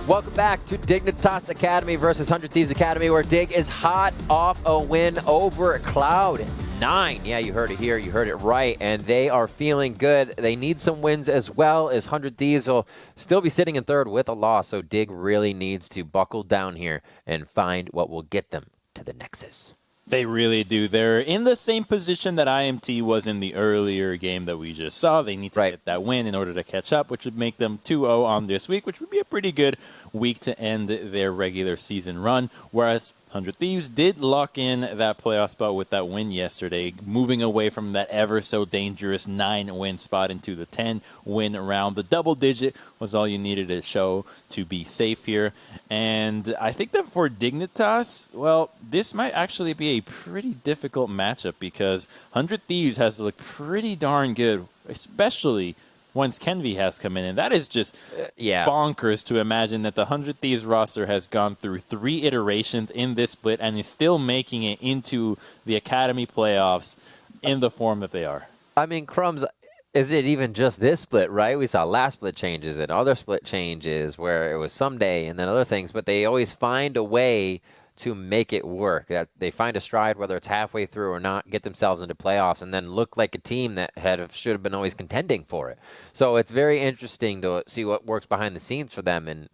Welcome back to Dignitas Academy versus 100 Thieves Academy, where Dig is hot off a win over Cloud9. Yeah, you heard it here. You heard it right. And they are feeling good. They need some wins as well, as 100 Thieves will still be sitting in third with a loss. So Dig really needs to buckle down here and find what will get them to the Nexus. They really do. They're in the same position that IMT was in the earlier game that we just saw. They need to get that win in order to catch up, which would make them 2-0 on this week, which would be a pretty good week to end their regular season run. Whereas 100 Thieves did lock in that playoff spot with that win yesterday, moving away from that ever so dangerous 9-win spot into the 10-win round. The double digit was all you needed to show to be safe here. And I think that for Dignitas, well, this might actually be a pretty difficult matchup because 100 Thieves has looked pretty darn good, especially once Kenvi has come in. And that is just bonkers to imagine that the 100 Thieves roster has gone through 3 iterations in this split and is still making it into the Academy playoffs in the form that they are. I mean, Crumbs, is it even just this split, right? We saw last split changes and other split changes where it was someday and then other things, but they always find a way to make it work. That they find a stride, whether it's halfway through or not, get themselves into playoffs, and then look like a team that should have been always contending for it. So it's very interesting to see what works behind the scenes for them, and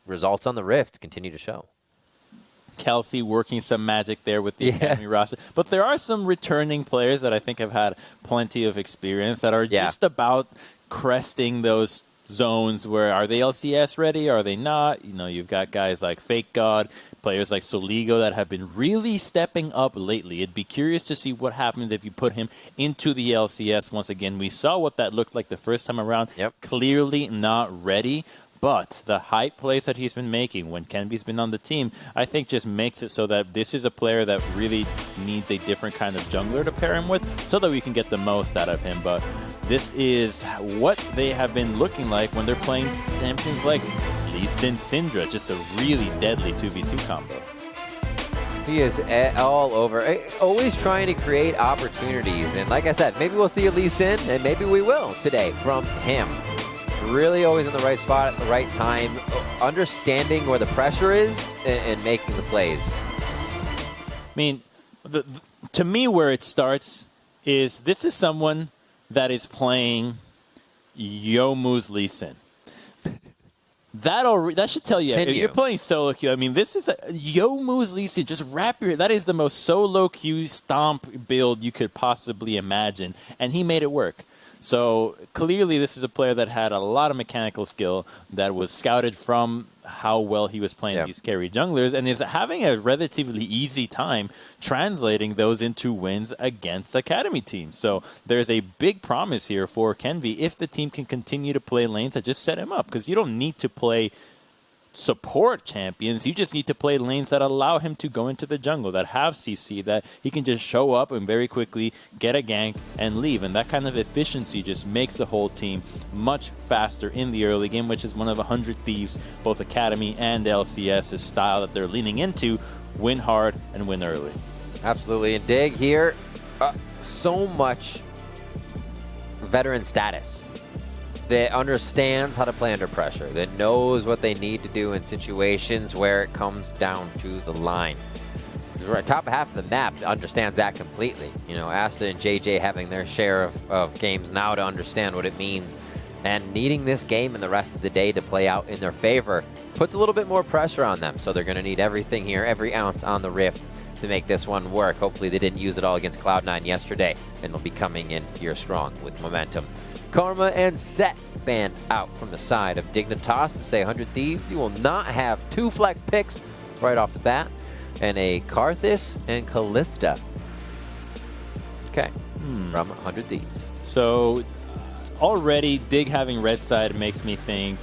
results on the Rift continue to show. Kelsey working some magic there with the Academy roster. But there are some returning players that I think have had plenty of experience that are just about cresting those zones where are they LCS ready? Are they not? You know, you've got guys like Fake God, players like Soligo that have been really stepping up lately. It'd be curious to see what happens if you put him into the LCS once again. We saw what that looked like the first time around. Clearly not ready. But the hype plays that he's been making when Kenvi's been on the team, I think just makes it so that this is a player that really needs a different kind of jungler to pair him with so that we can get the most out of him. But this is what they have been looking like when they're playing champions like Lee Sin Syndra, just a really deadly 2v2 combo. He is all over, always trying to create opportunities. And like I said, maybe we'll see a Lee Sin, and maybe we will today from him. Really always in the right spot at the right time, understanding where the pressure is and making the plays. I mean, to me where it starts is this is someone that is playing Youmuu's Lee Sin. That should tell you. If you're playing solo queue, I mean, this is Youmuu's Lee Sin. Just wrap your... That is the most solo queue stomp build you could possibly imagine, and he made it work. So clearly this is a player that had a lot of mechanical skill that was scouted from how well he was playing these carry junglers and is having a relatively easy time translating those into wins against Academy teams. So there's a big promise here for Kenvi if the team can continue to play lanes that just set him up, because you don't need to play support champions. You just need to play lanes that allow him to go into the jungle, that have CC, that he can just show up and very quickly get a gank and leave. And that kind of efficiency just makes the whole team much faster in the early game, which is one of 100 Thieves, both Academy and LCS's style that they're leaning into. Win hard and win early. Absolutely. And Dig here, so much veteran status, that understands how to play under pressure, that knows what they need to do in situations where it comes down to the line. The top half of the map understands that completely. You know, Asta and JJ having their share of games now to understand what it means, and needing this game and the rest of the day to play out in their favor puts a little bit more pressure on them. So they're going to need everything here, every ounce on the Rift to make this one work. Hopefully they didn't use it all against Cloud9 yesterday, and they'll be coming in here strong with momentum. Karma and Set banned out from the side of Dignitas to say 100 Thieves, you will not have 2 flex picks right off the bat, and a Karthus and Callista. Okay, from 100 Thieves. So already Dig having red side makes me think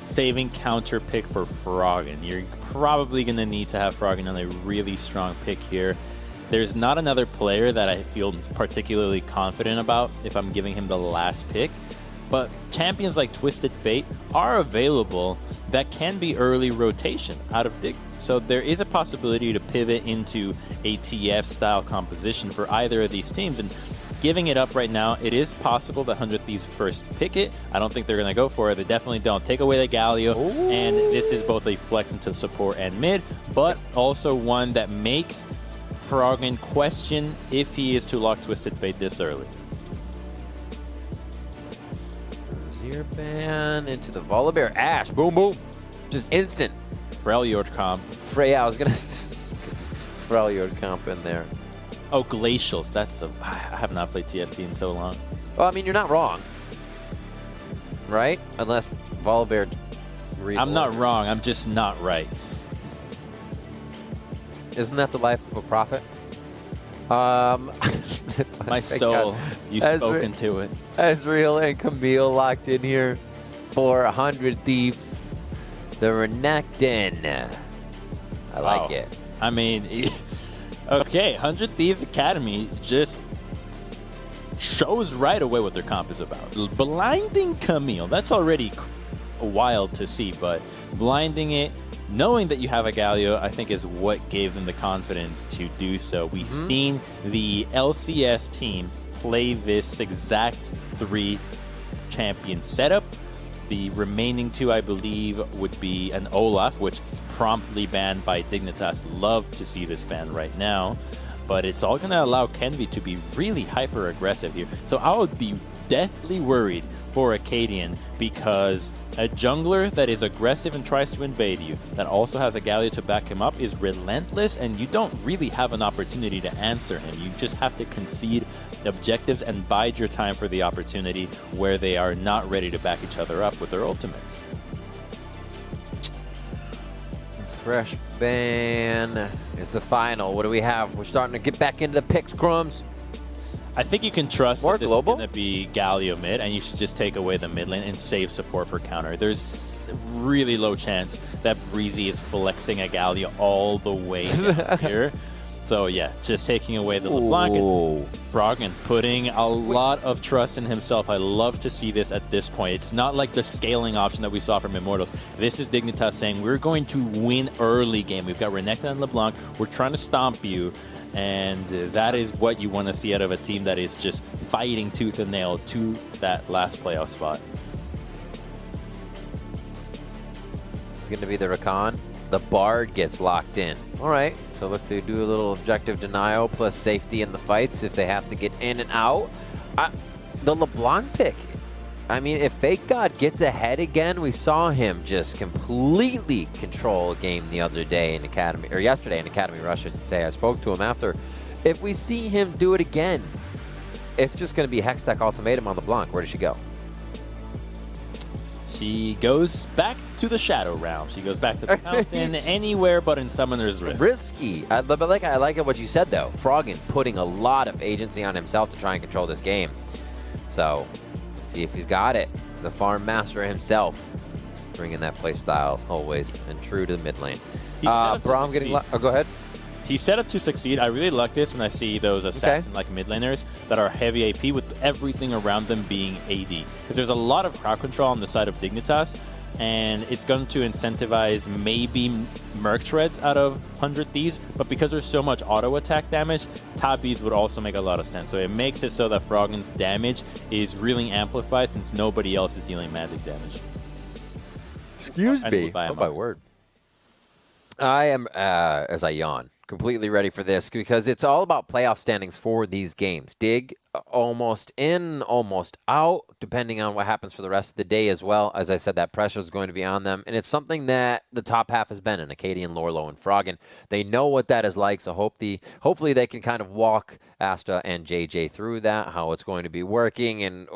saving counter pick for Froggen. You're probably going to need to have Froggen on a really strong pick here. There's not another player that I feel particularly confident about if I'm giving him the last pick, but champions like Twisted Fate are available that can be early rotation out of Dig. So there is a possibility to pivot into a TF style composition for either of these teams. And giving it up right now. It is possible that 100 Thieves first pick it. I don't think they're going to go for it. They definitely don't. Take away the Galio, and this is both a flex into support and mid, but also one that makes Froggen question if he is to lock Twisted Fate this early. Zirban into the Volibear. Ash. Boom, boom. Just instant. Freljord comp. Yeah, I was going to... Freljord comp in there. Oh, Glacials. I have not played TFT in so long. Well, I mean, you're not wrong. Right? Unless Volibear... I'm not wrong. I'm just not right. Isn't that the life of a prophet? My soul, you've spoken to it. Ezreal and Camille locked in here for 100 Thieves. The Renekton. I like it. I mean, okay, 100 Thieves Academy just shows right away what their comp is about. Blinding Camille, that's already wild to see, but blinding it, knowing that you have a Galio, I think is what gave them the confidence to do so. We've seen the LCS team play this exact 3 champion setup. The remaining 2, I believe, would be an Olaf, which promptly banned by Dignitas. Love to see this ban right now. But it's all going to allow Kenvi to be really hyper-aggressive here. So I would be deathly worried for Acadian, because a jungler that is aggressive and tries to invade you, that also has a Galio to back him up, is relentless, and you don't really have an opportunity to answer him. You just have to concede objectives and bide your time for the opportunity where they are not ready to back each other up with their ultimates. Fresh ban is the final. What do we have? We're starting to get back into the picks, Crumbs. I think you can trust that this global? is going to be Galio mid, and you should just take away the mid lane and save support for counter. There's a really low chance that Breezy is flexing a Galio all the way down here. So yeah, just taking away the LeBlanc and Froggen putting a lot of trust in himself. I love to see this at this point. It's not like the scaling option that we saw from Immortals. This is Dignitas saying, we're going to win early game. We've got Renekton and LeBlanc. We're trying to stomp you. And that is what you want to see out of a team that is just fighting tooth and nail to that last playoff spot. It's going to be the Rakan. The Bard gets locked in. All right, so look to do a little objective denial plus safety in the fights if they have to get in and out. The LeBlanc pick. I mean, if Fake God gets ahead again, we saw him just completely control a game the other day in Academy, or yesterday in Academy Rush, I should say. I spoke to him after. If we see him do it again, it's just going to be Hextech Ultimatum on LeBlanc. Where does she go? She goes back to the Shadow Realm. She goes back to the mountain, anywhere but in Summoner's Rift. Risky. I like what you said, though. Froggen putting a lot of agency on himself to try and control this game. So... see if he's got it. The farm master himself, bringing that play style always and true to the mid lane. Braum getting go ahead. He's set up to succeed. I really like this when I see those assassin-like mid laners that are heavy AP with everything around them being AD. Because there's a lot of crowd control on the side of Dignitas, and it's going to incentivize maybe Merc Shreds out of 100 Thieves, but because there's so much auto attack damage, top Bs would also make a lot of sense. So it makes it so that Froggen's damage is really amplified since nobody else is dealing magic damage. Excuse me. Oh my word. I am, as I yawn, completely ready for this because it's all about playoff standings for these games. Dig almost in, almost out, depending on what happens for the rest of the day as well. As I said, that pressure is going to be on them, and it's something that the top half has been in, Acadian, Lorlo, and Froggen. They know what that is like, so hopefully they can kind of walk Asta and JJ through that, how it's going to be working, and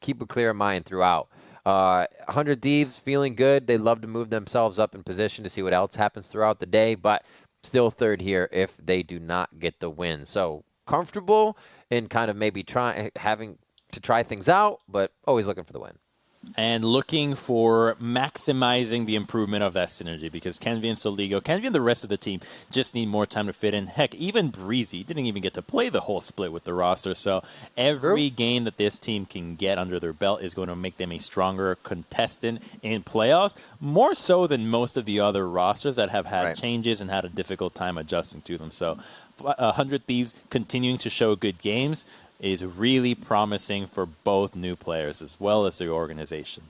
keep a clear mind throughout. 100 Thieves feeling good. They love to move themselves up in position to see what else happens throughout the day, but still third here if they do not get the win. So comfortable in kind of maybe having to try things out, but always looking for the win. And looking for maximizing the improvement of that synergy, because Kenvi and Soligo, Kenvi and the rest of the team just need more time to fit in. Heck, even Breezy didn't even get to play the whole split with the roster, so every game that this team can get under their belt is going to make them a stronger contestant in playoffs, more so than most of the other rosters that have had changes and had a difficult time adjusting to them. So 100 Thieves continuing to show good games. is really promising for both new players as well as the organization.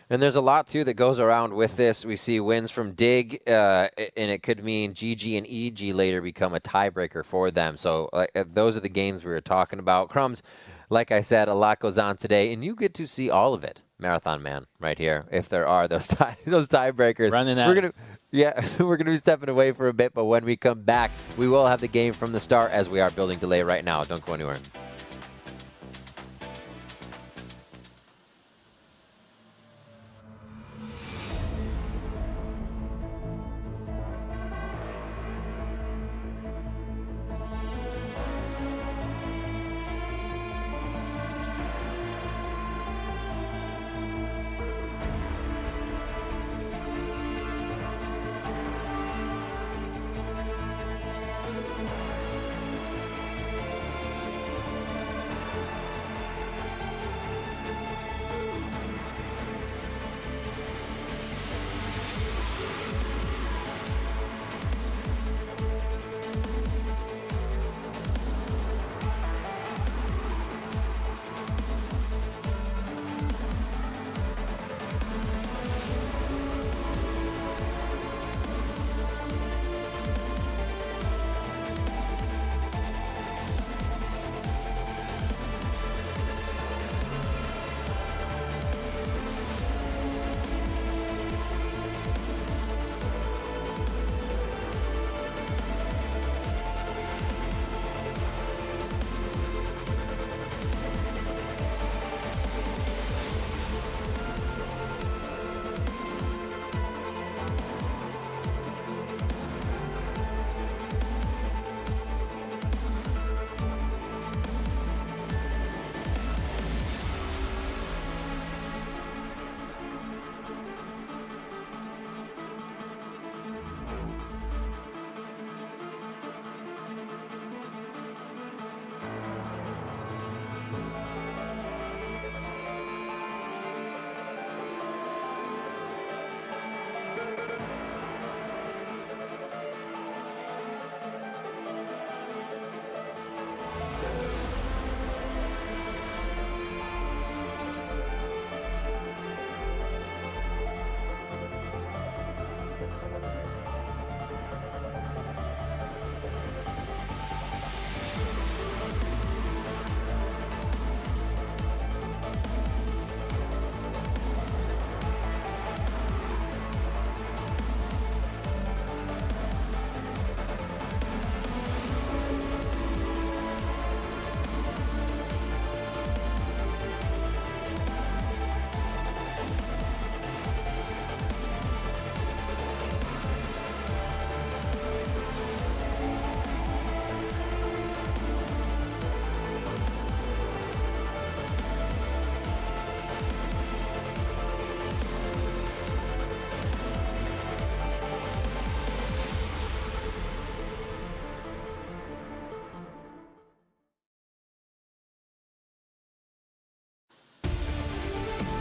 And there's a lot, too, that goes around with this. We see wins from Dig, and it could mean GG and EG later become a tiebreaker for them. So those are the games we were talking about. Crumbs, like I said, a lot goes on today, and you get to see all of it. Marathon Man right here, if there are those tiebreakers. Running out. We're gonna be stepping away for a bit, but when we come back, we will have the game from the start as we are building delay right now. Don't go anywhere.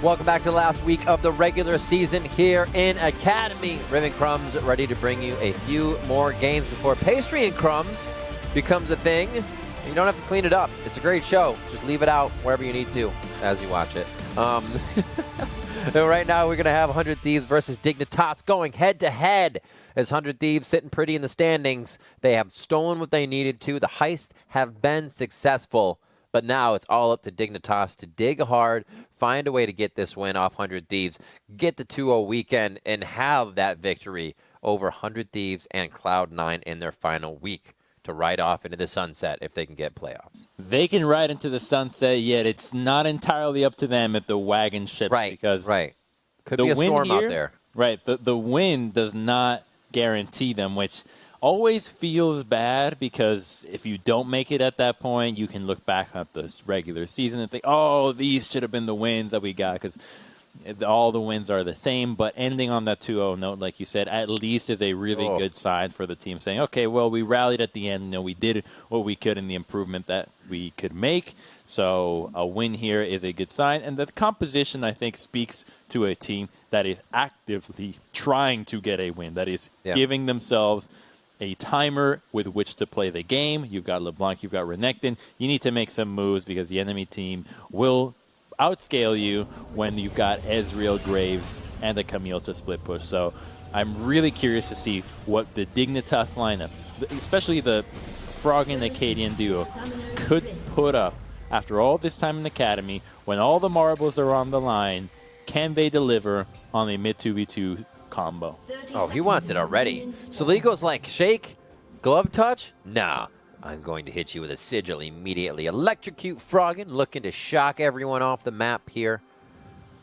Welcome back to the last week of the regular season here in Academy. Ribbon Crumbs ready to bring you a few more games before Pastry and Crumbs becomes a thing. You don't have to clean it up. It's a great show. Just leave it out wherever you need to as you watch it. And right now we're going to have 100 Thieves versus Dignitas going head-to-head. As 100 Thieves sitting pretty in the standings, they have stolen what they needed to. The heists have been successful. But now it's all up to Dignitas to dig hard, find a way to get this win off 100 Thieves, get the 2-0 weekend, and have that victory over 100 Thieves and Cloud9 in their final week to ride off into the sunset if they can get playoffs. They can ride into the sunset, yet it's not entirely up to them if the wagon ships. Right, because Could be a storm here, out there. Right, the win does not guarantee them, which always feels bad because if you don't make it at that point, you can look back at this regular season and think, oh, these should have been the wins that we got because all the wins are the same. But ending on that 2-0 note, like you said, at least is a really good sign for the team saying, okay, well, we rallied at the end. You know, we did what we could in the improvement that we could make. So a win here is a good sign. And the composition, I think, speaks to a team that is actively trying to get a win, that is giving themselves a timer with which to play the game. You've got LeBlanc, you've got Renekton. You need to make some moves because the enemy team will outscale you when you've got Ezreal, Graves, and a Camille to split push. So I'm really curious to see what the Dignitas lineup, especially the Frog and Acadian duo, could put up after all this time in Academy when all the marbles are on the line. Can they deliver on a mid 2v2 combo? Oh, he wants it already. Soligo's like, shake, glove touch? Nah, I'm going to hit you with a sigil immediately. Electrocute Froggen, looking to shock everyone off the map here.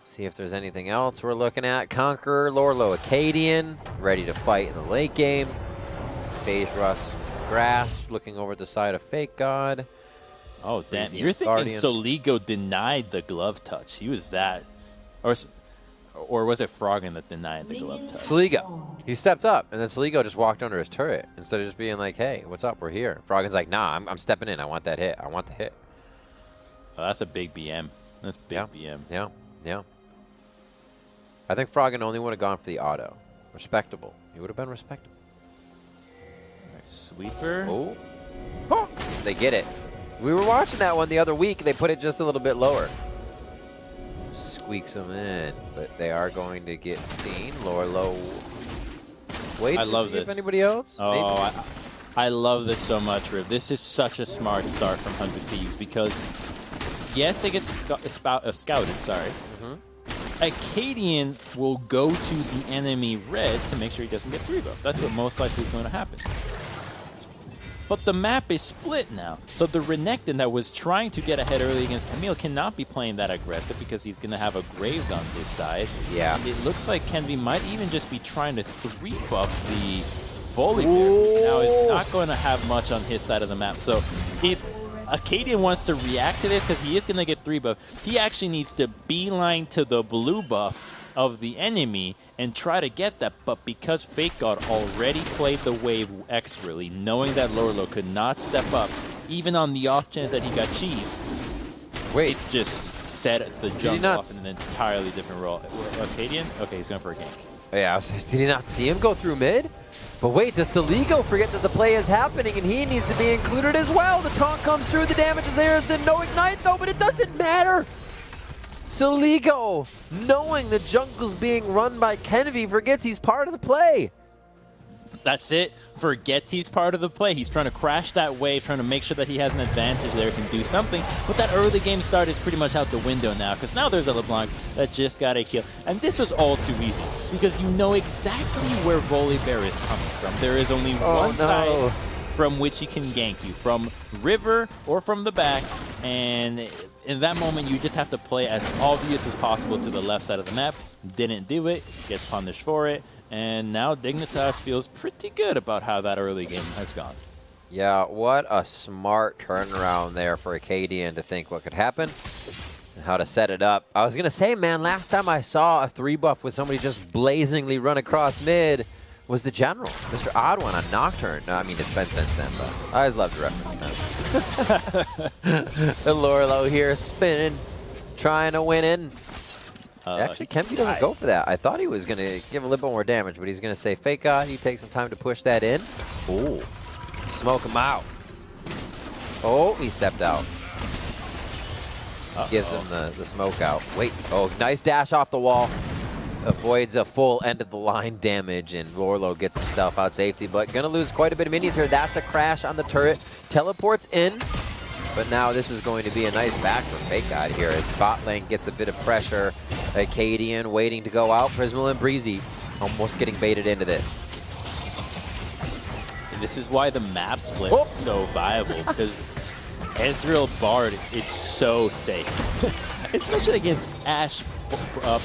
See if there's anything else we're looking at. Conqueror, Lorlo, Acadian, ready to fight in the late game. Phase Rush, Grasp, looking over at the side of Fake God. Oh, damn. You're thinking Guardian. Soligo denied the glove touch. He was that. Or was it Froggen that denied the glove touch? Soligo. He stepped up, and then Soligo just walked under his turret instead of just being like, hey, what's up? We're here. Froggen's like, nah, I'm stepping in. I want that hit. I want the hit. Oh, that's a big BM. That's big BM. Yeah, yeah. I think Froggen only would have gone for the auto. Respectable. He would have been respectable. All right, Sweeper. Oh. Oh. They get it. We were watching that one the other week. They put it just a little bit lower. Squeaks them in, but they are going to get seen. Lorlo. Wait, I love see if this. anybody else? Oh, I love this so much, Riv. This is such a smart start from 100 Thieves because, yes, they get scouted, sorry. Acadian will go to the enemy red to make sure he doesn't get 3-buff. That's what most likely is going to happen. But the map is split now. So the Renekton that was trying to get ahead early against Camille cannot be playing that aggressive because he's going to have a Graves on his side. Yeah. And it looks like Kenvi might even just be trying to 3-buff the Volibear. Now it's not going to have much on his side of the map. So if Acadian wants to react to this, because he is going to get 3-buff, he actually needs to beeline to the blue buff of the enemy and try to get that, but because Fake God already played the wave expertly, knowing that Lorlo could not step up, even on the off chance that he got cheesed, it's just set the jump off in an entirely different role. Acadian? Okay, he's going for a gank. Yeah, did he not see him go through mid? But wait, does Soligo forget that the play is happening and he needs to be included as well? The taunt comes through, the damage is there, the no ignite though, but it doesn't matter. Soligo, knowing the jungle's being run by Kenvi, forgets he's part of the play. That's it. Forgets he's part of the play. He's trying to crash that wave, trying to make sure that he has an advantage there, can do something. But that early game start is pretty much out the window now, because now there's a LeBlanc that just got a kill. And this was all too easy, because you know exactly where Volibear is coming from. There is only one side from which he can gank you, from river or from the back, and in that moment you just have to play as obvious as possible to the left side of the map. Didn't do it, gets punished for it, and now Dignitas feels pretty good about how that early game has gone. Yeah, what a smart turnaround there for Acadian to think what could happen and how to set it up. I was going to say, man, last time I saw a 3-buff with somebody just blazingly run across mid was the General, Mr. Odd One on Nocturne. No, I mean, it's been since then, but I always love to reference that. The Lorlo here spinning, trying to win in. Actually, Kenvi doesn't go for that. I thought he was going to give a little bit more damage, but he's going to say, Fake God, you take some time to push that in. Ooh, smoke him out. Oh, he stepped out. Gives him the smoke out. Wait, oh, nice dash off the wall. Avoids a full end of the line damage, and Lorlo gets himself out safety, but gonna lose quite a bit of minion turret. That's a crash on the turret. Teleports in, but now this is going to be a nice back for Fake God here as bot lane gets a bit of pressure. Acadian waiting to go out. Prismal and Breezy almost getting baited into this. And this is why the map split is so viable, because Ezreal Bard is so safe, especially against Ashe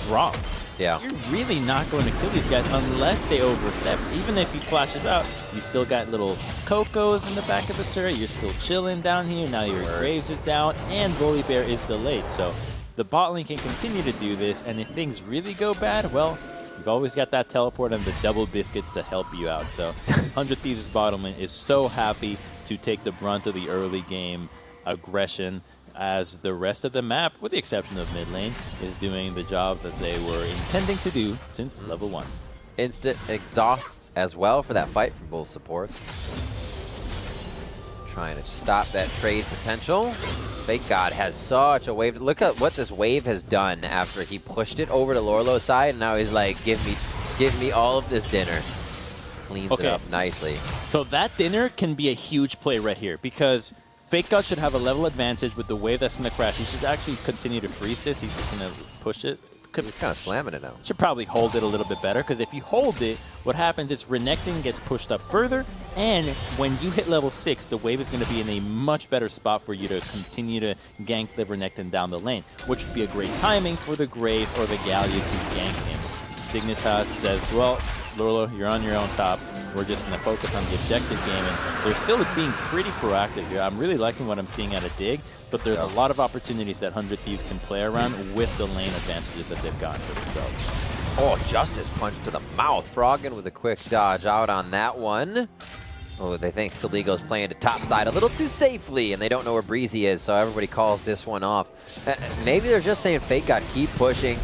Braum. Yeah. You're really not going to kill these guys unless they overstep. Even if he flashes out, you still got little Cocos in the back of the turret. You're still chilling down here. Now your Graves is down, and Volibear is delayed. So the bot lane can continue to do this, and if things really go bad, well, you've always got that teleport and the double biscuits to help you out. So 100 Thieves' bottom lane is so happy to take the brunt of the early game aggression, as the rest of the map, with the exception of mid lane, is doing the job that they were intending to do since level 1. instant exhausts as well for that fight from both supports. Trying to stop that trade potential. Fake God has such a wave. Look at what this wave has done after he pushed it over to Lorlo's side, and now he's like, give me all of this dinner. Cleans it up nicely. So that dinner can be a huge play right here, because Fake God should have a level advantage with the wave that's going to crash. He should actually continue to freeze this. He's just going to push it. He's kind of slamming it now. Should probably hold it a little bit better, because if you hold it, what happens is Renekton gets pushed up further, and when you hit level 6, the wave is going to be in a much better spot for you to continue to gank the Renekton down the lane, which would be a great timing for the Graves or the Gallia to gank him. Dignitas says, well, Lorlo, you're on your own top. We're just going to focus on the objective game, and they're still being pretty proactive here. I'm really liking what I'm seeing out of Dig, but there's a lot of opportunities that 100 Thieves can play around with the lane advantages that they've gotten for themselves. Oh, Justice punch to the mouth. Froggen with a quick dodge out on that one. Oh, they think Soligo's playing to top side a little too safely, and they don't know where Breezy is, so everybody calls this one off. Maybe they're just saying Fake God, keep pushing.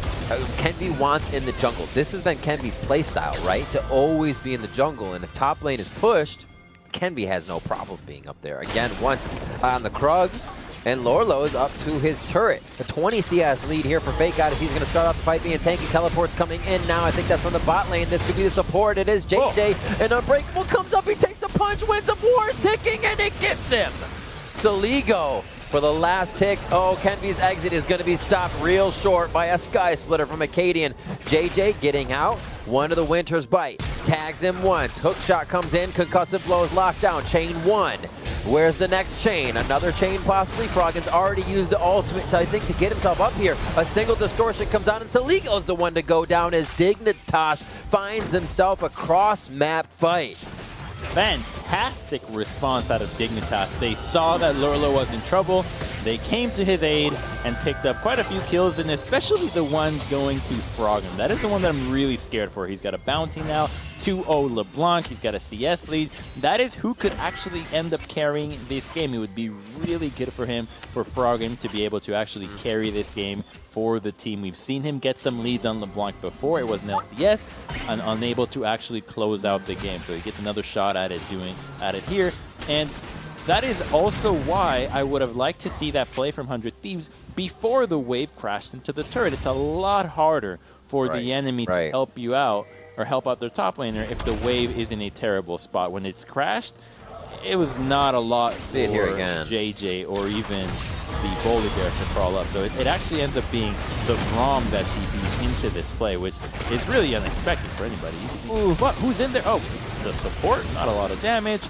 Kenby wants in the jungle. This has been Kenby's playstyle, right? To always be in the jungle, and if top lane is pushed, Kenby has no problem being up there. Again, once on the Krugs, and Lorlo is up to his turret. A 20 CS lead here for Fake God if he's going to start off the fight being tanky. Teleports coming in now. I think that's from the bot lane. This could be the support. It is JJ. And Unbreakable comes up. He takes the punch. Winds of War is ticking, and it gets him. Soligo for the last tick. Oh, Kenby's exit is going to be stopped real short by a Sky Splitter from Acadian. JJ getting out. One of the Winter's Bite. Tags him once. Hook shot comes in. Concussive blows locked down. Chain 1. Where's the next chain? Another chain possibly. Froggen's already used the ultimate, I think, to get himself up here. A single distortion comes out, and Soligo's the one to go down as Dignitas finds himself a cross-map fight. Fantastic response out of Dignitas. They saw that Lorlo was in trouble. They came to his aid and picked up quite a few kills, and especially the one going to Froggen. That is the one that I'm really scared for. He's got a bounty now, 2-0 LeBlanc. He's got a CS lead. That is who could actually end up carrying this game. It would be really good for him, for Froggen, to be able to actually carry this game for the team. We've seen him get some leads on LeBlanc before. It was an LCS and unable to actually close out the game. So he gets another shot at it here. And that is also why I would have liked to see that play from 100 Thieves before the wave crashed into the turret. It's a lot harder for the enemy to help you out or help out their top laner if the wave is in a terrible spot. When it's crashed, it was not a lot for JJ or even the Bolívar to crawl up. So it actually ends up being the Rom that TPs into this play, which is really unexpected for anybody. Ooh, what? Who's in there? Oh, it's the support. Not a lot of damage.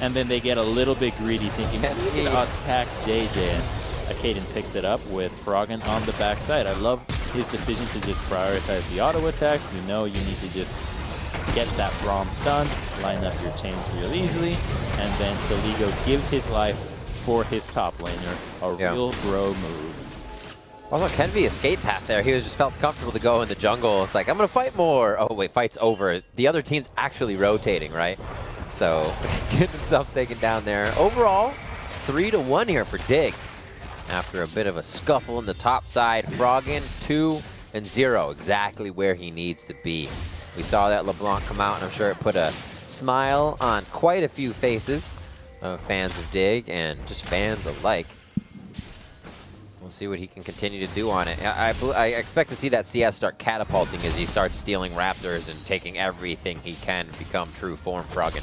And then they get a little bit greedy, thinking, maybe attack JJ. And Acadian picks it up with Froggen on the backside. I love his decision to just prioritize the auto attacks. You know you need to just get that Rom stunned, line up your chains real easily, and then Soligo gives his life for his top laner. A real bro move. Also, Kenby escape path there. He was just felt comfortable to go in the jungle. It's like, I'm going to fight more. Oh, wait, fight's over. The other team's actually rotating, right? So, get himself taken down there. Overall, 3-1 here for Dig. After a bit of a scuffle in the top side, Froggen 2-0, exactly where he needs to be. We saw that LeBlanc come out, and I'm sure it put a smile on quite a few faces of fans of Dig and just fans alike. We'll see what he can continue to do on it. I expect to see that CS start catapulting as he starts stealing Raptors and taking everything he can to become true form Froggen.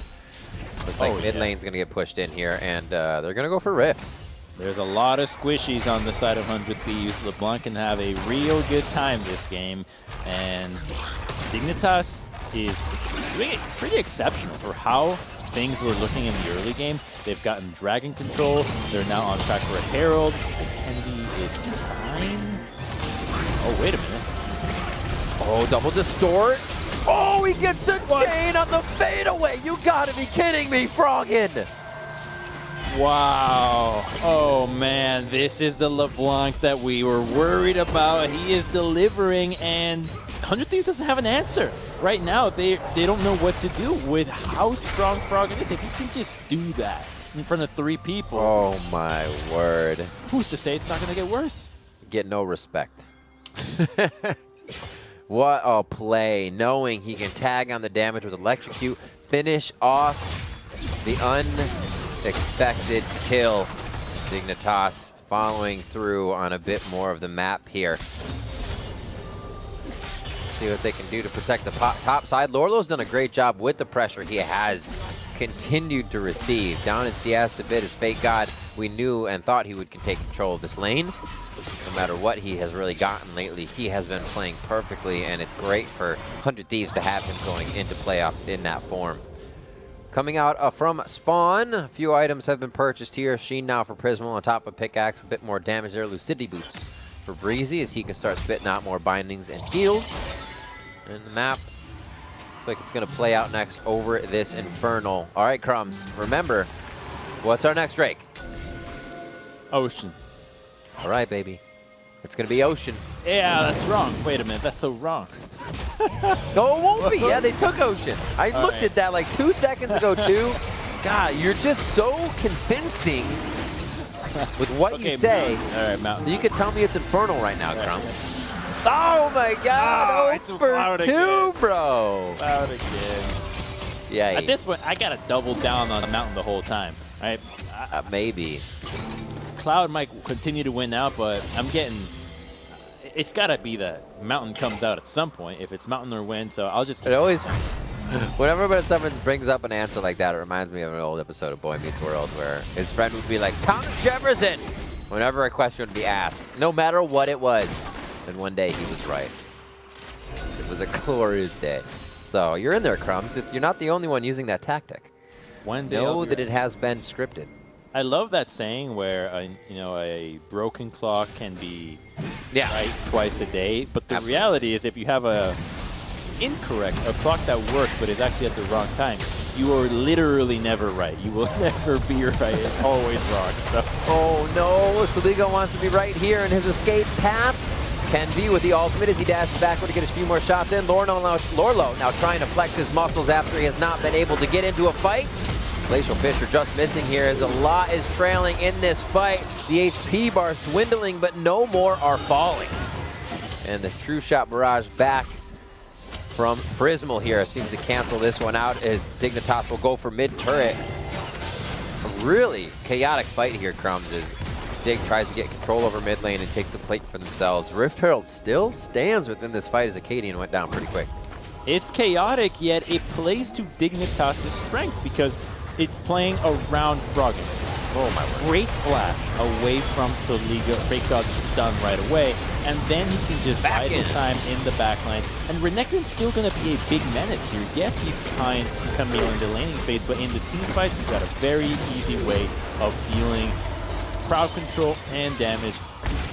Looks like mid lane's going to get pushed in here, and they're going to go for Rift. There's a lot of squishies on the side of 100 Thieves. LeBlanc can have a real good time this game, and Dignitas is doing it pretty exceptional for how things were looking in the early game. They've gotten Dragon Control. They're now on track for a Herald. Kenby is fine. Oh, wait a minute. Oh, double distort. Oh, he gets the chain on the fadeaway. You gotta be kidding me, Froggen. Wow. Oh, man. This is the LeBlanc that we were worried about. He is delivering, and 100 Thieves doesn't have an answer. Right now, they don't know what to do with how strong Froggen is. If he can just do that in front of 3 people. Oh, my word. Who's to say it's not going to get worse? Get no respect. What a play, knowing he can tag on the damage with Electrocute, finish off the unexpected kill. Dignitas following through on a bit more of the map here. See what they can do to protect the top side. Lorlo's done a great job with the pressure he has continued to receive. Down in CS a bit as Fake God, we knew and thought he would take control of this lane. No matter what he has really gotten lately, he has been playing perfectly, and it's great for 100 Thieves to have him going into playoffs in that form. Coming out from spawn, a few items have been purchased here. Sheen now for Prismal on top of Pickaxe, a bit more damage there. Lucidity boots for Breezy as he can start spitting out more bindings and heals. And the map looks like it's going to play out next over this Infernal. All right, Crumbs, remember, what's our next Drake? Ocean. All right, baby. It's going to be Ocean. Yeah, that's wrong. Wait a minute, that's so wrong. No, it won't be. Yeah, they took Ocean. I looked at that like 2 seconds ago, too. God, you're just so convincing with what you say. Mountain. All right, Mountain. You could tell me it's Infernal right now, Crumbs. Oh, my God. It's for two, again. bro. Cloud again. Yeah. At this point, I got to double down on the Mountain the whole time. Right? Maybe. Cloud might continue to win out, but I'm getting... It's got to be that Mountain comes out at some point, if it's Mountain or Win, so I'll just... It always... Whenever someone brings up an answer like that, it reminds me of an old episode of Boy Meets World where his friend would be like, Thomas Jefferson! Whenever a question would be asked, no matter what it was. And one day he was right. It was a glorious day. So you're in there, Crumbs. You're not the only one using that tactic. One day know that it has been scripted. I love that saying where a broken clock can be right twice a day, but the reality is if you have a clock that works but is actually at the wrong time, you are literally never right. You will never be right. It's always wrong. So. Oh no, Soligo wants to be right here in his escape path. Can be with the ultimate as he dashes backward to get a few more shots in. Lorlo now trying to flex his muscles after he has not been able to get into a fight. Glacial Fisher just missing here as a lot is trailing in this fight. The HP bar is dwindling, but no more are falling. And the True Shot Mirage back from Prismal here seems to cancel this one out as Dignitas will go for mid-turret. A really chaotic fight here, Crumbs, as Dig tries to get control over mid lane and takes a plate for themselves. Rift Herald still stands within this fight as Acadian went down pretty quick. It's chaotic, yet it plays to Dignitas' strength because it's playing around Froggen. Oh my word. Great flash away from Soligo. Fake God's stunned right away, and then he can just buy the time in the backline. And Renekton's still going to be a big menace here. Yes, he's behind Camille in the laning phase, but in the team fights, he's got a very easy way of dealing crowd control and damage,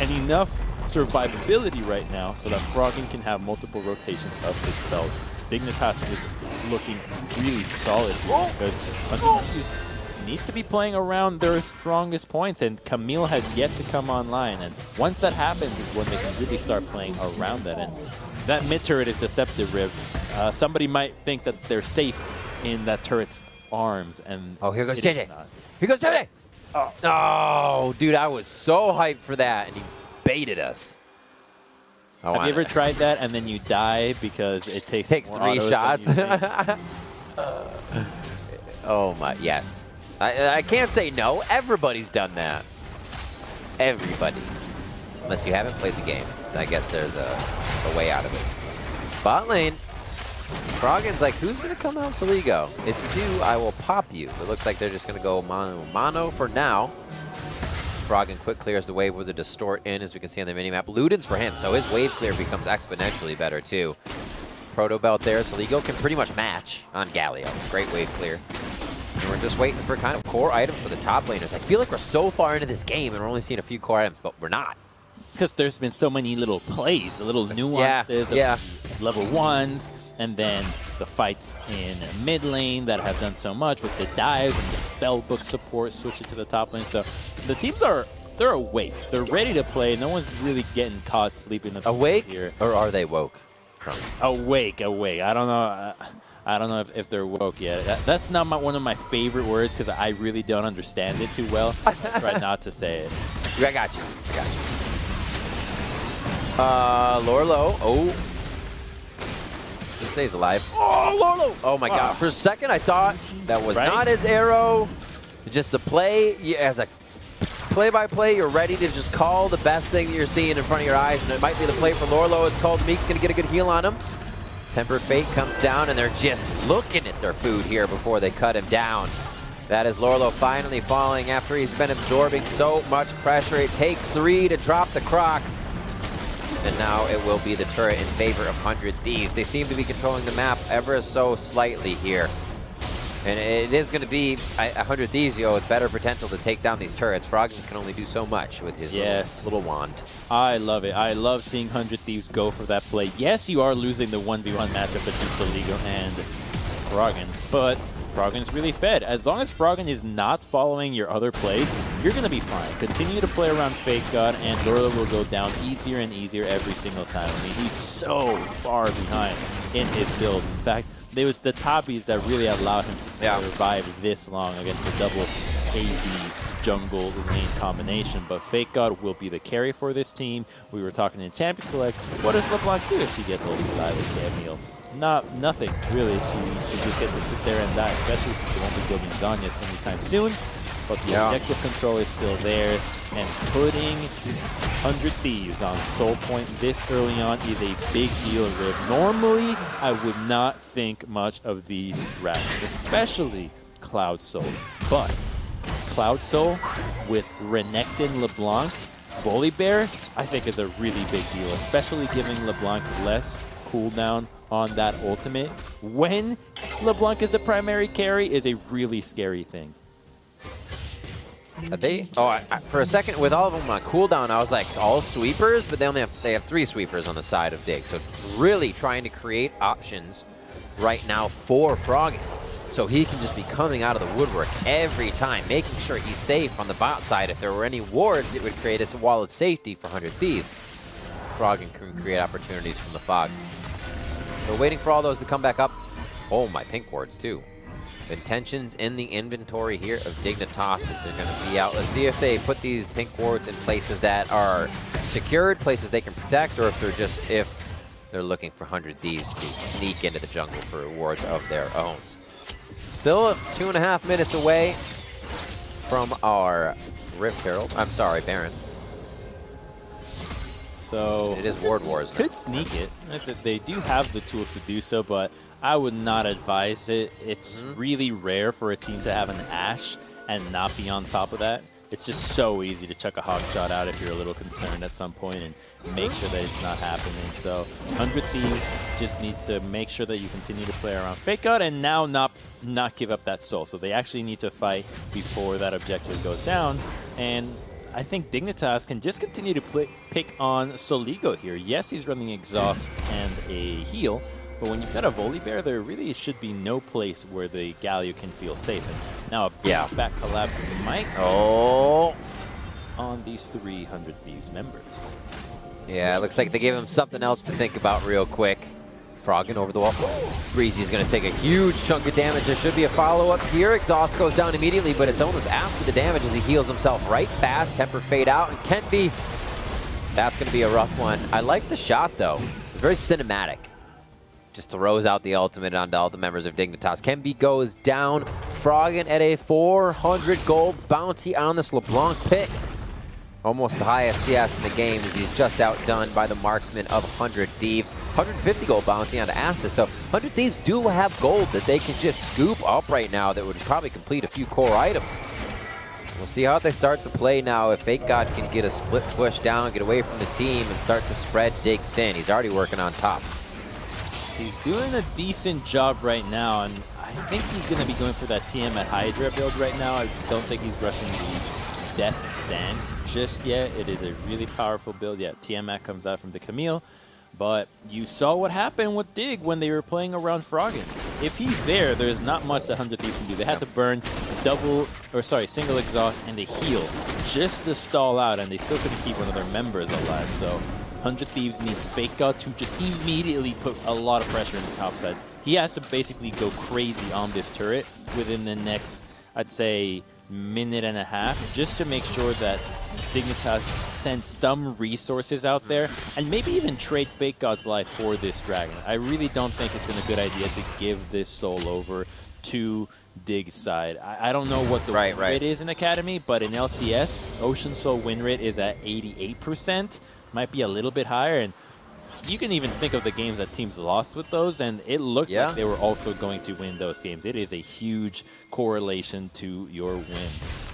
and enough survivability right now so that Froggen can have multiple rotations of his spells. Dignitas is looking really solid here because needs to be playing around their strongest points, and Camille has yet to come online. And once that happens is when they can really start playing around that. And that mid turret is deceptive, Riv. Somebody might think that they're safe in that turret's arms, and here goes JJ. Here goes JJ. Oh, dude, I was so hyped for that, and he baited us. Have you ever tried that and then you die because it takes 3 shots? Oh my, yes. I can't say no. Everybody's done that. Everybody. Unless you haven't played the game. I guess there's a way out of it. Bot lane. Froggen's like, who's going to come out Soligo? If you do, I will pop you. It looks like they're just going to go mono for now. Froggen quick clears the wave with a distort in, as we can see on the minimap. Luden's for him, so his wave clear becomes exponentially better too. Proto belt there. Soligo can pretty much match on Galio. Great wave clear. And we're just waiting for kind of core items for the top laners. I feel like we're so far into this game and we're only seeing a few core items, but we're not. It's because there's been so many little plays, little nuances of level 1s, and then the fights in mid lane that have done so much with the dives and the spellbook support switching to the top lane. So the teams they're awake. They're ready to play. No one's really getting caught sleeping. Awake here. Or are they woke? Awake. I don't know. I don't know if they're woke yet. That's not one of my favorite words because I really don't understand it too well. I try not to say it. I got you. Lorlo. Oh. He stays alive. Oh, Lolo! Oh my god. For a second, I thought that was not his arrow. Just the play. As a play-by-play, you're ready to just call the best thing that you're seeing in front of your eyes, and it might be the play for Lorlo. It's called. Meek's going to get a good heal on him. Tempered Fate comes down, and they're just looking at their food here before they cut him down. That is Lorlo finally falling after he's been absorbing so much pressure. It takes 3 to drop the croc. And now it will be the turret in favor of 100 Thieves. They seem to be controlling the map ever so slightly here. And it is going to be 100 Thieves, with better potential to take down these turrets. Froggen can only do so much with his little wand. I love it. I love seeing 100 Thieves go for that play. Yes, you are losing the 1v1 matchup between Soligo and Froggen, but Froggen's really fed. As long as Froggen is not following your other plays, you're going to be fine. Continue to play around Fake God, and Lorlo will go down easier and easier every single time. I mean, he's so far behind in his build. In fact, it was the Toppies that really allowed him to survive this long against the double AD jungle lane combination. But Fake God will be the carry for this team. We were talking in Champion Select. What does LeBlanc do if she gets ulted by the Camille? Nothing, really. She just gets to sit there and die, especially since she won't be building Zanyas anytime soon. But the objective control is still there, and putting 100 Thieves on Soul Point this early on is a big deal. Normally, I would not think much of these drafts, especially Cloud Soul. But Cloud Soul with Renekton LeBlanc, Volibear, I think is a really big deal, especially giving LeBlanc less cooldown on that ultimate when LeBlanc is the primary carry is a really scary thing. For a second, with all of them on cooldown, I was like, all sweepers, but they have 3 sweepers on the side of Dig. So really trying to create options right now for Froggen, so he can just be coming out of the woodwork every time, making sure he's safe on the bot side. If there were any wards, it would create a wall of safety for 100 Thieves. Froggen can create opportunities from the fog. So waiting for all those to come back up. Oh, my pink wards too. Intentions in the inventory here of Dignitas is they're going to be out. Let's see if they put these pink wards in places that are secured, places they can protect, or if they're looking for 100 Thieves to sneak into the jungle for wards of their own. Still 2.5 minutes away from our Rift Herald. I'm sorry, Baron. So it is ward wars. Could sneak it. They do have the tools to do so, but I would not advise it. It's really rare for a team to have an Ashe and not be on top of that. It's just so easy to chuck a hog shot out if you're a little concerned at some point and make sure that it's not happening. So 100 Thieves just needs to make sure that you continue to play around Fake God and now not give up that soul. So they actually need to fight before that objective goes down. And I think Dignitas can just continue to pick on Soligo here. Yes, he's running Exhaust and a heal, but when you've got a Volibear, there really should be no place where the Galio can feel safe. And now a back collapse might on these 300 Thieves members. Yeah, it looks like they gave him something else to think about real quick. Froggen over the wall. Breezy's going to take a huge chunk of damage. There should be a follow-up here. Exhaust goes down immediately, but it's almost after the damage as he heals himself right fast. Temper fade out, and Kenby, that's going to be a rough one. I like the shot, though. It's very cinematic. Just throws out the ultimate onto all the members of Dignitas. Kenby goes down. Froggen at a 400 gold bounty on this LeBlanc pick. Almost the highest CS in the game as he's just outdone by the marksman of 100 Thieves. 150 gold bounty onto Asta. So 100 Thieves do have gold that they can just scoop up right now that would probably complete a few core items. We'll see how they start to play now. If Fake God can get a split push down, get away from the team, and start to spread Dig thin. He's already working on top. He's doing a decent job right now, and I think he's going to be going for that TM at Hydra build right now. I don't think he's rushing the Death Dance just yet. It is a really powerful build. Yeah, Tiamat comes out from the Camille, but you saw what happened with Dig when they were playing around Froggen. If he's there, there's not much that 100 Thieves can do. They had to burn single exhaust and a heal just to stall out, and they still couldn't keep one of their members alive. So 100 Thieves need Fake God to just immediately put a lot of pressure in the top side. He has to basically go crazy on this turret within the next, I'd say, minute and a half just to make sure that Dignitas sends some resources out there and maybe even trade Fake God's life for this dragon. I really don't think it's a good idea to give this soul over to Dig's side. I don't know what the win rate is in Academy, but in LCS, Ocean Soul win rate is at 88%. Might be a little bit higher, and you can even think of the games that teams lost with those, and it looked like they were also going to win those games. It is a huge correlation to your wins.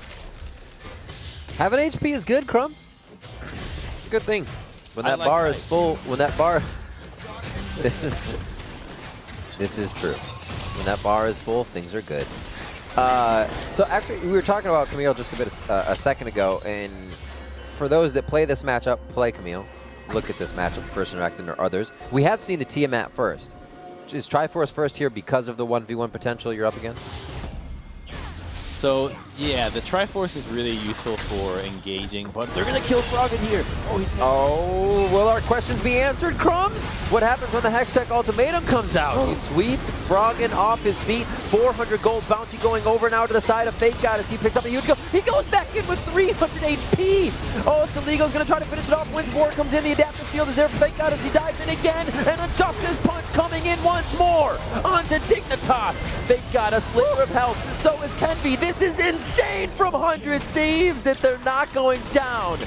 Having HP is good, Crumbs. It's a good thing. When that bar is full, when that bar... This is true. When that bar is full, things are good. So actually, we were talking about Camille just a second ago, and for those that play this matchup, play Camille. Look at this matchup, First Interacting or others. We have seen the Tiamat first. Is Triforce first here because of the 1v1 potential you're up against? So, yeah, the Triforce is really useful for engaging, but they're going to kill Froggen here. Oh, will our questions be answered, Crumbs? What happens when the Hextech ultimatum comes out? He sweeps Froggen off his feet. 400 gold bounty going over now to the side of Fake God as he picks up a huge kill. He goes back in with 300 HP. Oh, Saligo's going to try to finish it off. Winsmore comes in. The adaptive field is there for Fake God as he dives in again. And a Justice Punch coming in once more onto Dignitas. Fake God a sliver of health. So is Kenby. This is insane from 100 Thieves that they're not going down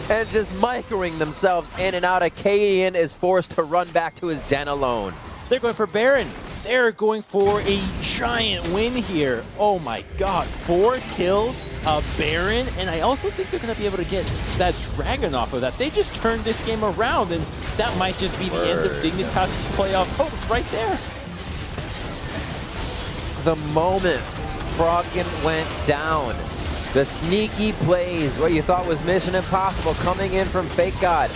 and just microing themselves in and out. Acadian is forced to run back to his den alone. They're going for Baron. They're going for a giant win here. Oh my god, 4 kills, a Baron, and I also think they're going to be able to get that dragon off of that. They just turned this game around, and that might just be the end of Dignitas' playoff hopes right there. The moment Froggen went down, the sneaky plays, what you thought was mission impossible, coming in from Fake God.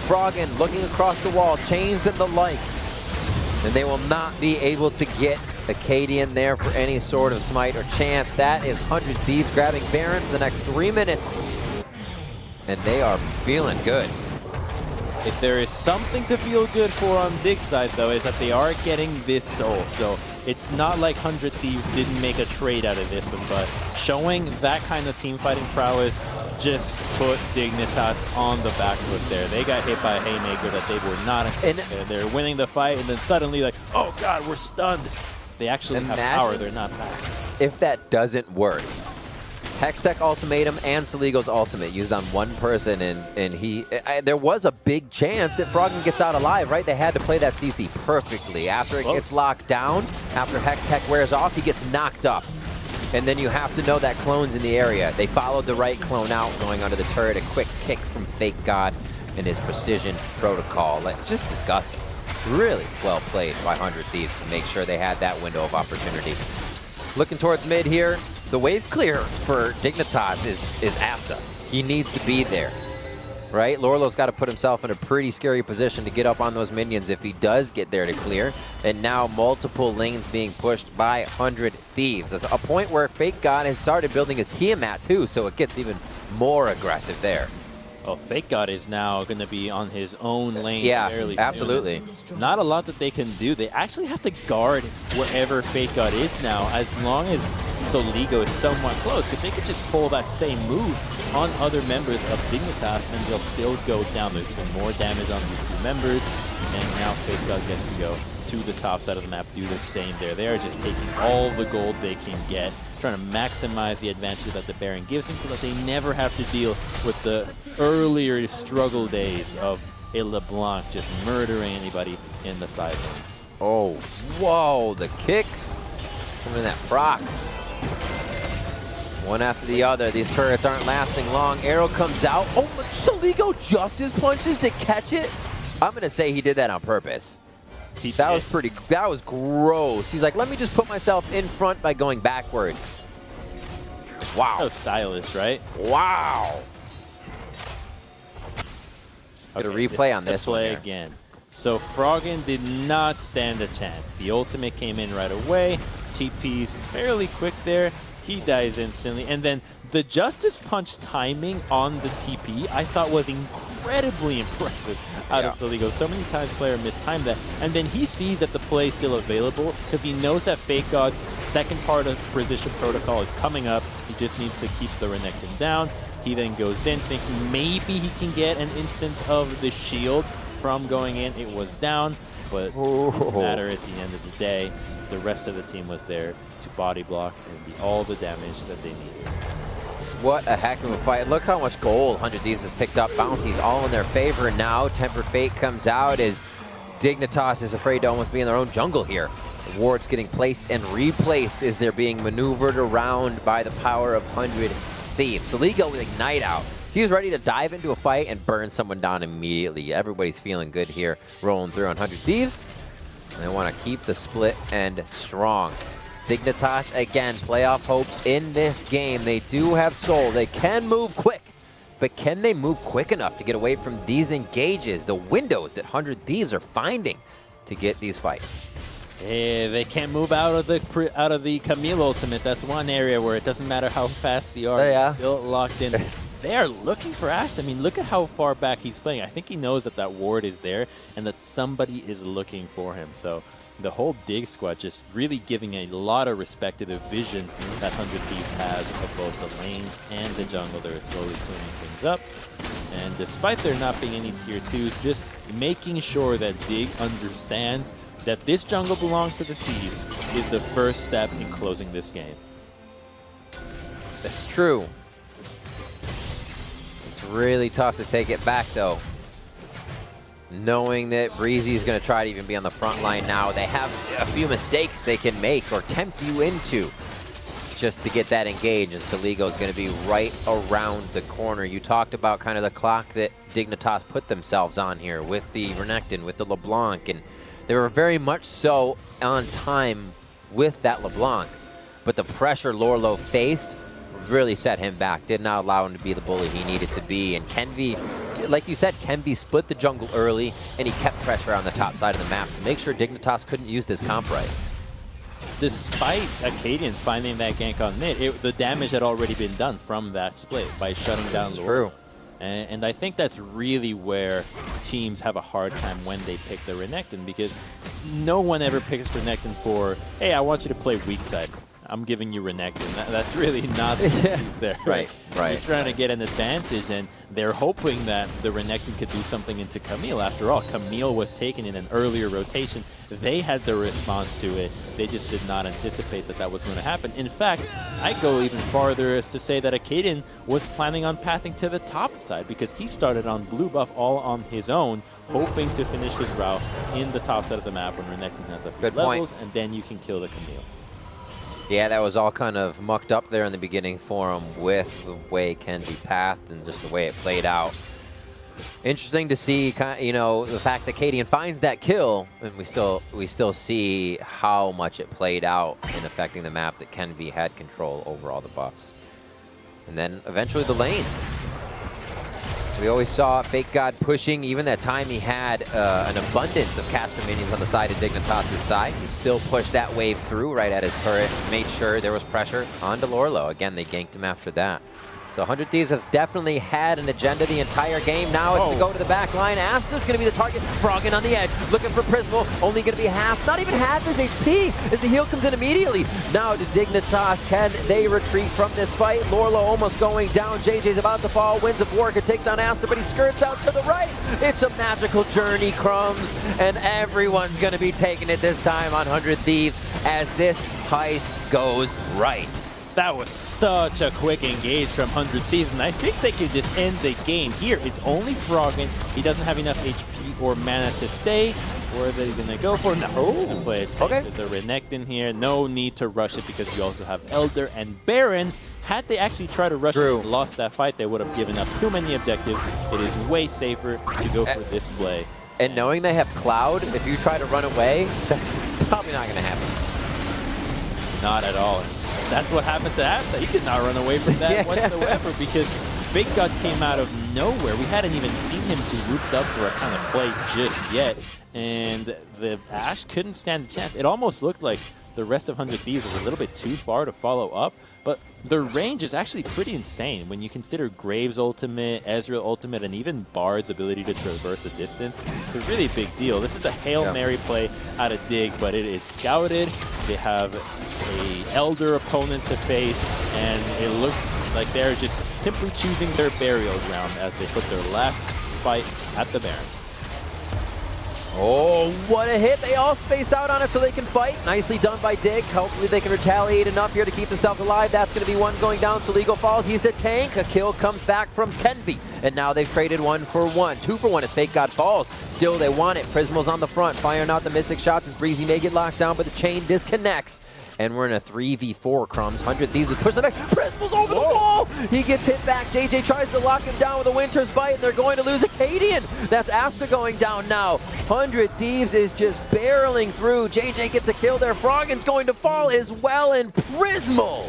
Froggen looking across the wall, chains and the like. And they will not be able to get Acadian there for any sort of smite or chance. That is 100 Thieves grabbing Baron for the next 3 minutes. And they are feeling good. If there is something to feel good for on Dig's side, though, is that they are getting this soul. So it's not like 100 Thieves didn't make a trade out of this one, but showing that kind of team fighting prowess just put Dignitas on the back foot there. They got hit by a haymaker that they were not expecting. They're winning the fight, and then suddenly like, oh god, we're stunned. They actually have power, they're not back. If that doesn't work, Hextech ultimatum and Saligo's ultimate used on one person, and there was a big chance that Froggen gets out alive, right? They had to play that CC perfectly. After it gets locked down, after Hextech wears off, he gets knocked up. And then you have to know that clone's in the area. They followed the right clone out, going under the turret. A quick kick from Fake God and his precision protocol. Just disgusting. Really well played by 100 Thieves to make sure they had that window of opportunity. Looking towards mid here. The wave clear for Dignitas is Asta. He needs to be there, right? Lorlo's got to put himself in a pretty scary position to get up on those minions if he does get there to clear. And now multiple lanes being pushed by 100 Thieves. That's a point where Fake God has started building his Tiamat too, so it gets even more aggressive there. Well, Fake God is now going to be on his own lane. Yeah, fairly absolutely. Soon. Not a lot that they can do. They actually have to guard wherever Fake God is now, as long as Soligo is somewhat close, because they could just pull that same move on other members of Dignitas, and they'll still go down. There's been more damage on these two members, and now Fake God gets to go to the top side of the map, do the same there. They're just taking all the gold they can get, trying to maximize the advantage that the Baron gives them so that they never have to deal with the earlier struggle days of a LeBlanc just murdering anybody in the side lanes. Oh, whoa, the kicks coming in that proc. One after the other. These turrets aren't lasting long. Arrow comes out. Oh, Soligo Justice punches to catch it. I'm going to say he did that on purpose. That was gross. He's like, let me just put myself in front by going backwards. Wow. So stylish, right? Wow. Get a replay on this one. Play again. So Froggen did not stand a chance. The ultimate came in right away. TP's fairly quick there. He dies instantly. And then the Justice Punch timing on the TP I thought was incredibly impressive out of Soligo. So many times player mistimed that. And then he sees that the play is still available because he knows that Fake God's second part of Precision Protocol is coming up. He just needs to keep the Renekton down. He then goes in thinking maybe he can get an instance of the shield from going in. It was down, but it didn't matter at the end of the day. The rest of the team was there to body block and all the damage that they needed. What a heck of a fight. Look how much gold 100 Thieves has picked up. Bounties all in their favor now. Tempered Fate comes out as Dignitas is afraid to almost be in their own jungle here. The wards getting placed and replaced as they're being maneuvered around by the power of 100 Thieves. Soligo with Ignite out. He was ready to dive into a fight and burn someone down immediately. Everybody's feeling good here, rolling through on 100 Thieves. And they want to keep the split end strong. Dignitas, again, playoff hopes in this game. They do have soul. They can move quick. But can they move quick enough to get away from these engages, the windows that 100 Thieves are finding to get these fights? Yeah, they can't move out of the Camille ultimate. That's one area where it doesn't matter how fast they are. They're still locked in. They are looking for Ash. I mean, look at how far back he's playing. I think he knows that that ward is there and that somebody is looking for him. So the whole Dig squad just really giving a lot of respect to the vision that 100 Thieves has of both the lanes and the jungle. They're slowly cleaning things up. And despite there not being any tier 2s, just making sure that Dig understands that this jungle belongs to the Thieves is the first step in closing this game. That's true. It's really tough to take it back, though. Knowing that Breezy is going to try to even be on the front line now. They have a few mistakes they can make or tempt you into just to get that engage, and Soligo is going to be right around the corner. You talked about kind of the clock that Dignitas put themselves on here with the Renekton, with the LeBlanc, and they were very much so on time with that LeBlanc. But the pressure Lorlo faced really set him back, did not allow him to be the bully he needed to be. And Kenvi, like you said, Kenvi split the jungle early, and he kept pressure on the top side of the map to make sure Dignitas couldn't use this comp right. Despite Acadian finding that gank on mid, the damage had already been done from that split by shutting down Lorlo. True. And I think that's really where teams have a hard time when they pick the Renekton, because no one ever picks Renekton for, hey, I want you to play weak side. I'm giving you Renekton. That's really not the case there. Right. You're trying to get an advantage, and they're hoping that the Renekton could do something into Camille. After all, Camille was taken in an earlier rotation. They had the response to it. They just did not anticipate that that was going to happen. In fact, I go even farther as to say that Acadian was planning on pathing to the top side, because he started on blue buff all on his own, hoping to finish his route in the top side of the map when Renekton has a few levels, and then you can kill the Camille. Yeah, that was all kind of mucked up there in the beginning for him with the way it can be pathed and just the way it played out. Interesting to see, you know, the fact that Cadian finds that kill, and we still see how much it played out in affecting the map, that Kenvi had control over all the buffs. And then eventually the lanes. We always saw Fake God pushing. Even that time he had an abundance of caster minions on the side of Dignitas' side. He still pushed that wave through right at his turret, made sure there was pressure onto Lorlo. Again, they ganked him after that. So 100 Thieves have definitely had an agenda the entire game. Now it's to go to the back line. Asta's going to be the target. Froggen on the edge, looking for Prismal. Only going to be half, not even half his HP as the heal comes in immediately. Now to Dignitas. Can they retreat from this fight? Lorlo almost going down. JJ's about to fall. Winds of War could take down Asta, but he skirts out to the right. It's a magical journey, Crumbs, and everyone's going to be taking it this time on 100 Thieves as this heist goes right. That was such a quick engage from 100 Thieves, and I think they could just end the game here. It's only Froggen. He doesn't have enough HP or mana to stay. Where are they going to go for? No. Oh, play it safe. There's a Renekton here. No need to rush it because you also have Elder and Baron. Had they actually tried to rush it and lost that fight, they would have given up too many objectives. It is way safer to go for this play. And knowing they have Cloud, if you try to run away, that's probably not going to happen. Not at all. That's what happened to Asta. He could not run away from that whatsoever, because Fake God came out of nowhere. We hadn't even seen him grouped up for a kind of play just yet, and the Ashe couldn't stand a chance. It almost looked like the rest of 100 Thieves was a little bit too far to follow up, but the range is actually pretty insane when you consider Graves' ultimate, Ezreal ultimate, and even Bard's ability to traverse a distance. It's a really big deal. This is a Hail Mary play out of Dig, but it is scouted. They have a Elder opponent to face, and it looks like they're just simply choosing their burial ground as they put their last fight at the Baron. Oh, what a hit. They all space out on it so they can fight. Nicely done by Dig. Hopefully they can retaliate enough here to keep themselves alive. That's going to be one going down. Soligo falls. He's the tank. A kill comes back from Tenby. And now they've traded 1 for 1. 2 for 1 as Fake God falls. Still, they want it. Prismal's on the front, firing out the Mystic shots as Breezy may get locked down, but the chain disconnects. And we're in a 3v4, Crumbs. 100 Thieves is pushing the back. Prismal's over the wall! He gets hit back. JJ tries to lock him down with a Winter's Bite, and they're going to lose Acadian. That's Asta going down now. 100 Thieves is just barreling through. JJ gets a kill there. Froggen's going to fall as well, and Prismal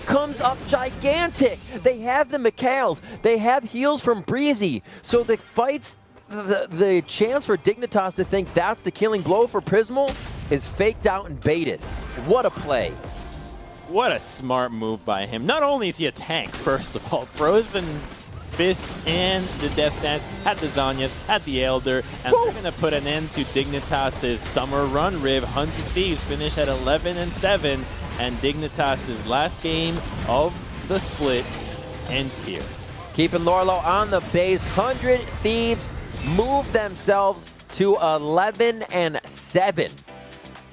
comes up gigantic. They have the Mikhails. They have heals from Breezy. So the fights, the chance for Dignitas to think that's the killing blow for Prismal is faked out and baited. What a play. What a smart move by him. Not only is he a tank, first of all, Frozen Fist and the Death Dance, had the Zanya, had the Elder, and they're going to put an end to Dignitas' summer run rib. 100 Thieves finish at 11-7, and Dignitas' last game of the split ends here. Keeping Lorlo on the base. 100 Thieves move themselves to 11-7.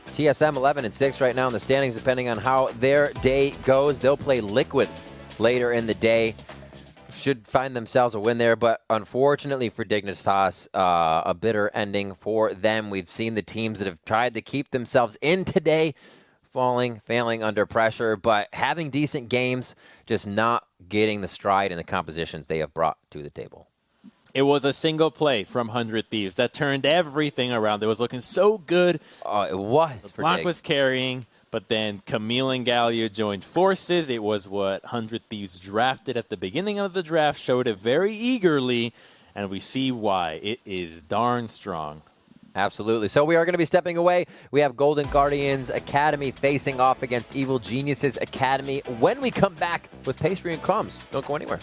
TSM 11-6 right now in the standings, depending on how their day goes. They'll play Liquid later in the day. Should find themselves a win there, but unfortunately for Dignitas, a bitter ending for them. We've seen the teams that have tried to keep themselves in today failing under pressure, but having decent games, just not getting the stride and the compositions they have brought to the table. It was a single play from 100 Thieves that turned everything around. It was looking so good. Oh, it was. Blanc was carrying, but then Camille and Galio joined forces. It was what 100 Thieves drafted at the beginning of the draft, showed it very eagerly, and we see why. It is darn strong. Absolutely. So we are going to be stepping away. We have Golden Guardians Academy facing off against Evil Geniuses Academy when we come back with Pastry and Crumbs. Don't go anywhere.